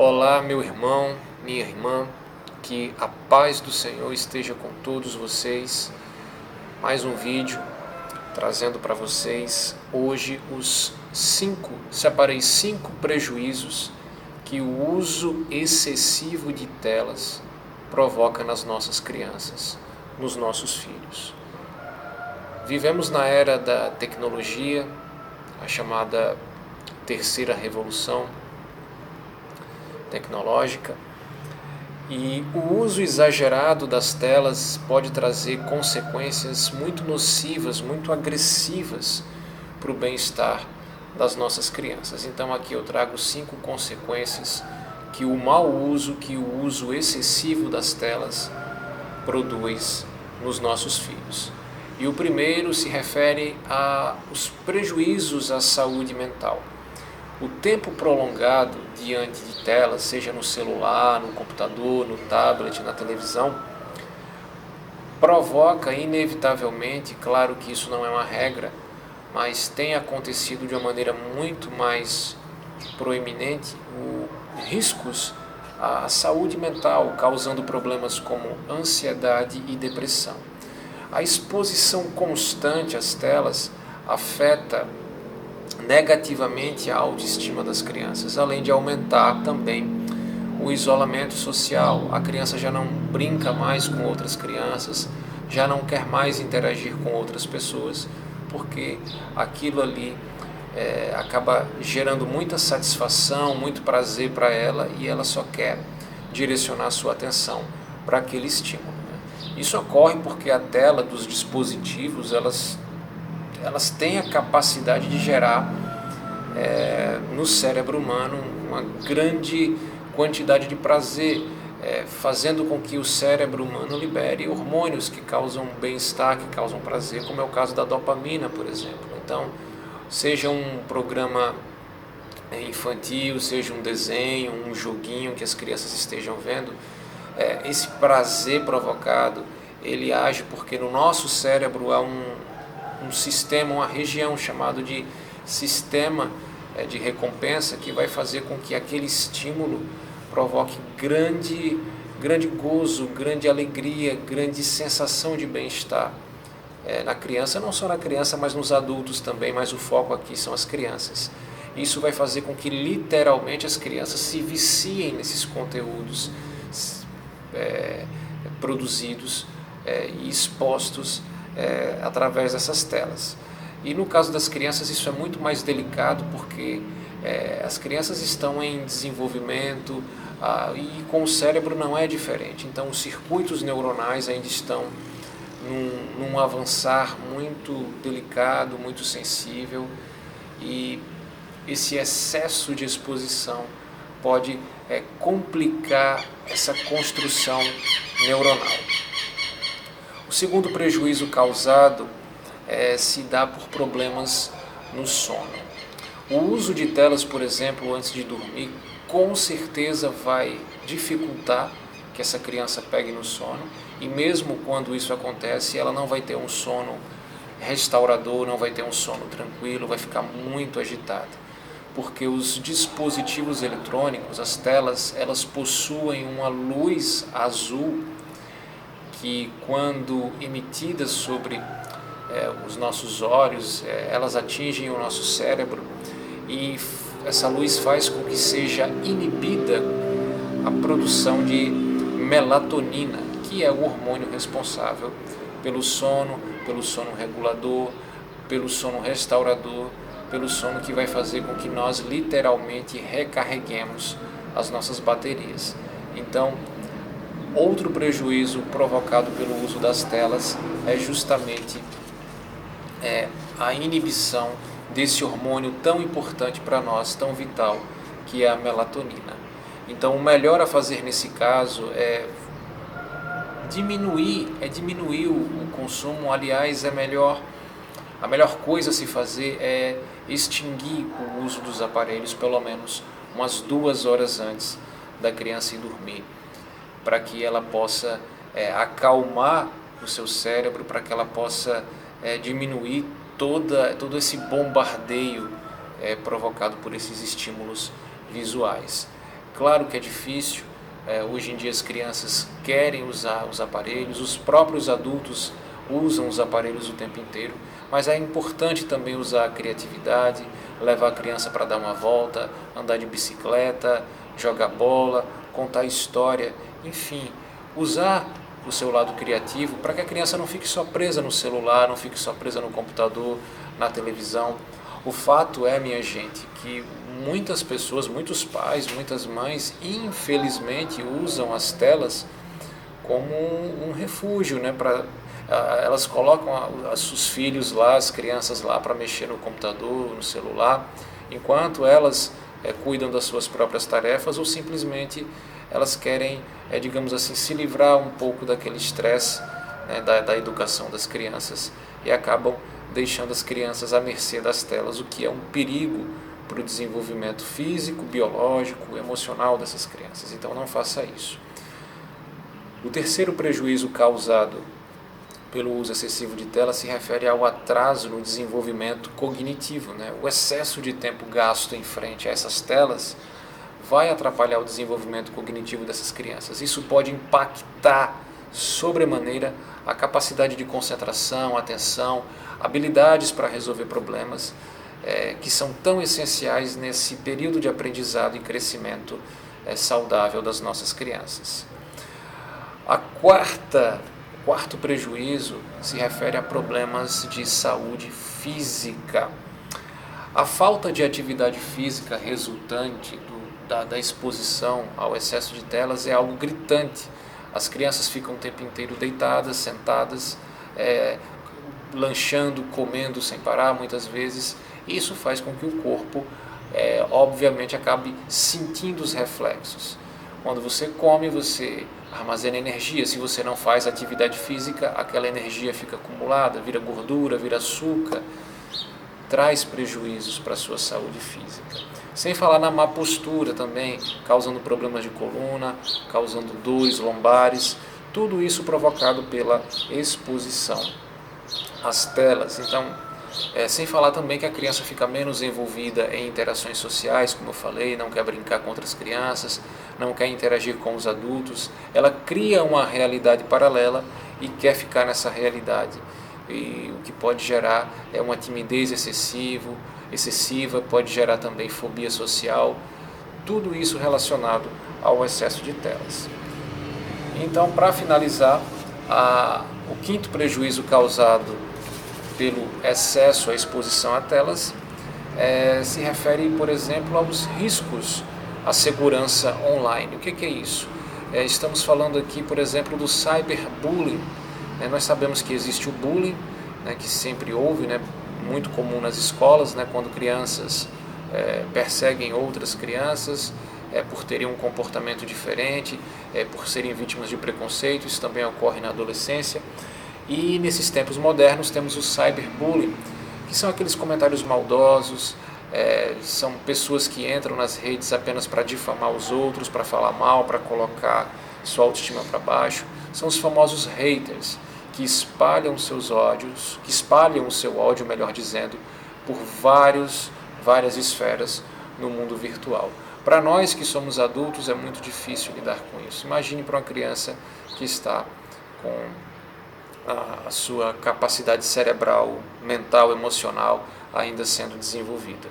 Olá, meu irmão, minha irmã, que a paz do Senhor esteja com todos vocês. Mais um vídeo trazendo para vocês hoje separei cinco prejuízos que o uso excessivo de telas provoca nas nossas crianças, nos nossos filhos. Vivemos na era da tecnologia, a chamada terceira revolução tecnológica, e o uso exagerado das telas pode trazer consequências muito nocivas, muito agressivas para o bem-estar das nossas crianças. Então aqui eu trago 5 consequências que o mau uso, que o uso excessivo das telas produz nos nossos filhos. E o primeiro se refere aos prejuízos à saúde mental. O tempo prolongado diante de telas, seja no celular, no computador, no tablet, na televisão, provoca inevitavelmente, claro que isso não é uma regra, mas tem acontecido de uma maneira muito mais proeminente, riscos à saúde mental, causando problemas como ansiedade e depressão. A exposição constante às telas afeta negativamente a autoestima das crianças, além de aumentar também o isolamento social. A criança já não brinca mais com outras crianças, já não quer mais interagir com outras pessoas, porque aquilo ali acaba gerando muita satisfação, muito prazer para ela, e ela só quer direcionar sua atenção para aquele estímulo. Isso ocorre porque a tela dos dispositivos, elas têm a capacidade de gerar no cérebro humano uma grande quantidade de prazer, fazendo com que o cérebro humano libere hormônios que causam bem-estar, que causam prazer, como é o caso da dopamina, por exemplo. Então, seja um programa infantil, seja um desenho, um joguinho que as crianças estejam vendo, esse prazer provocado, ele age porque no nosso cérebro há um sistema, uma região chamado de sistema de recompensa, que vai fazer com que aquele estímulo provoque grande gozo, grande alegria, grande sensação de bem-estar na criança, não só na criança, mas nos adultos também, mas o foco aqui são as crianças. Isso vai fazer com que literalmente as crianças se viciem nesses conteúdos produzidos e expostos através dessas telas. E no caso das crianças isso é muito mais delicado, porque as crianças estão em desenvolvimento e com o cérebro não é diferente. Então os circuitos neuronais ainda estão num avançar muito delicado, muito sensível, e esse excesso de exposição pode complicar essa construção neuronal. O segundo prejuízo causado se dá por problemas no sono. O uso de telas, por exemplo, antes de dormir, com certeza vai dificultar que essa criança pegue no sono, e mesmo quando isso acontece, ela não vai ter um sono restaurador, não vai ter um sono tranquilo, vai ficar muito agitada, porque os dispositivos eletrônicos, as telas, elas possuem uma luz azul que, quando emitidas sobre os nossos olhos, elas atingem o nosso cérebro, e essa luz faz com que seja inibida a produção de melatonina, que é o hormônio responsável pelo sono regulador, pelo sono restaurador, pelo sono que vai fazer com que nós literalmente recarreguemos as nossas baterias. Então, outro prejuízo provocado pelo uso das telas é justamente a inibição desse hormônio tão importante para nós, tão vital, que é a melatonina. Então o melhor a fazer nesse caso é diminuir o consumo. Aliás, a melhor coisa a se fazer é extinguir o uso dos aparelhos pelo menos umas 2 horas antes da criança ir dormir, para que ela possa acalmar o seu cérebro, para que ela possa diminuir todo esse bombardeio provocado por esses estímulos visuais. Claro que é difícil, hoje em dia as crianças querem usar os aparelhos, os próprios adultos usam os aparelhos o tempo inteiro, mas é importante também usar a criatividade, levar a criança para dar uma volta, andar de bicicleta, jogar bola, contar história, enfim, usar o seu lado criativo para que a criança não fique só presa no celular, não fique só presa no computador, na televisão. O fato é, minha gente, que muitas pessoas, muitos pais, muitas mães, infelizmente usam as telas como um refúgio, né? Elas colocam os filhos lá, as crianças lá para mexer no computador, no celular, enquanto elas cuidam das suas próprias tarefas, ou simplesmente elas querem, digamos assim, se livrar um pouco daquele estresse, né, da educação das crianças, e acabam deixando as crianças à mercê das telas, o que é um perigo para o desenvolvimento físico, biológico, emocional dessas crianças. Então não faça isso. O terceiro prejuízo causado pelo uso excessivo de tela se refere ao atraso no desenvolvimento cognitivo, né? O excesso de tempo gasto em frente a essas telas vai atrapalhar o desenvolvimento cognitivo dessas crianças. Isso pode impactar sobremaneira a capacidade de concentração, atenção, habilidades para resolver problemas que são tão essenciais nesse período de aprendizado e crescimento saudável das nossas crianças. O quarto prejuízo se refere a problemas de saúde física. A falta de atividade física resultante da exposição ao excesso de telas é algo gritante. As crianças ficam o tempo inteiro deitadas, sentadas, lanchando, comendo sem parar muitas vezes. Isso faz com que o corpo, obviamente, acabe sentindo os reflexos. Quando você come, você armazena energia. Se você não faz atividade física, aquela energia fica acumulada, vira gordura, vira açúcar, traz prejuízos para a sua saúde física. Sem falar na má postura também, causando problemas de coluna, causando dores lombares, tudo isso provocado pela exposição às telas. Então, sem falar também que a criança fica menos envolvida em interações sociais, como eu falei, não quer brincar com outras crianças, não quer interagir com os adultos, ela cria uma realidade paralela e quer ficar nessa realidade. E o que pode gerar uma timidez excessiva, pode gerar também fobia social, tudo isso relacionado ao excesso de telas. Então, para finalizar, o quinto prejuízo causado pelo excesso à exposição a telas se refere, por exemplo, aos riscos à segurança online. O que é isso? Estamos falando aqui, por exemplo, do cyberbullying. Nós sabemos que existe o bullying, que sempre houve, muito comum nas escolas, quando crianças perseguem outras crianças por terem um comportamento diferente, por serem vítimas de preconceito. Isso também ocorre na adolescência. E nesses tempos modernos temos o cyberbullying, que são aqueles comentários maldosos, são pessoas que entram nas redes apenas para difamar os outros, para falar mal, para colocar sua autoestima para baixo. São os famosos haters, que espalham seus ódios, que espalham o seu ódio, melhor dizendo, por várias esferas no mundo virtual. Para nós que somos adultos é muito difícil lidar com isso. Imagine para uma criança que está com a sua capacidade cerebral, mental, emocional ainda sendo desenvolvida.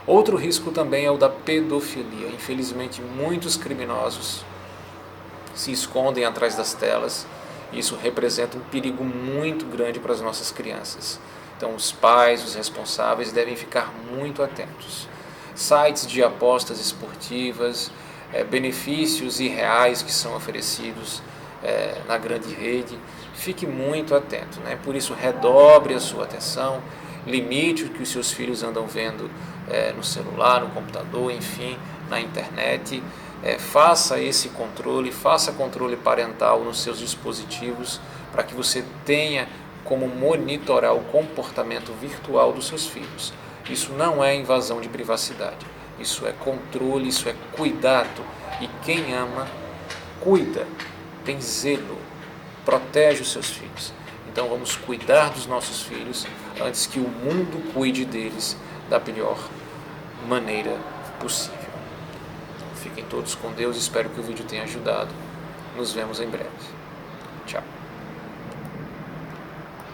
Outro risco também é o da pedofilia. Infelizmente, muitos criminosos se escondem atrás das telas. Isso representa um perigo muito grande para as nossas crianças. Então, os pais, os responsáveis devem ficar muito atentos. Sites de apostas esportivas, benefícios irreais que são oferecidos na grande rede, fique muito atento, Por isso, redobre a sua atenção, limite o que os seus filhos andam vendo no celular, no computador, enfim, na internet. Faça esse controle, faça controle parental nos seus dispositivos, para que você tenha como monitorar o comportamento virtual dos seus filhos. Isso não é invasão de privacidade, isso é controle, isso é cuidado. E quem ama, cuida, tem zelo, protege os seus filhos. Então vamos cuidar dos nossos filhos antes que o mundo cuide deles da pior maneira possível. Fiquem todos com Deus, espero que o vídeo tenha ajudado. Nos vemos em breve. Tchau.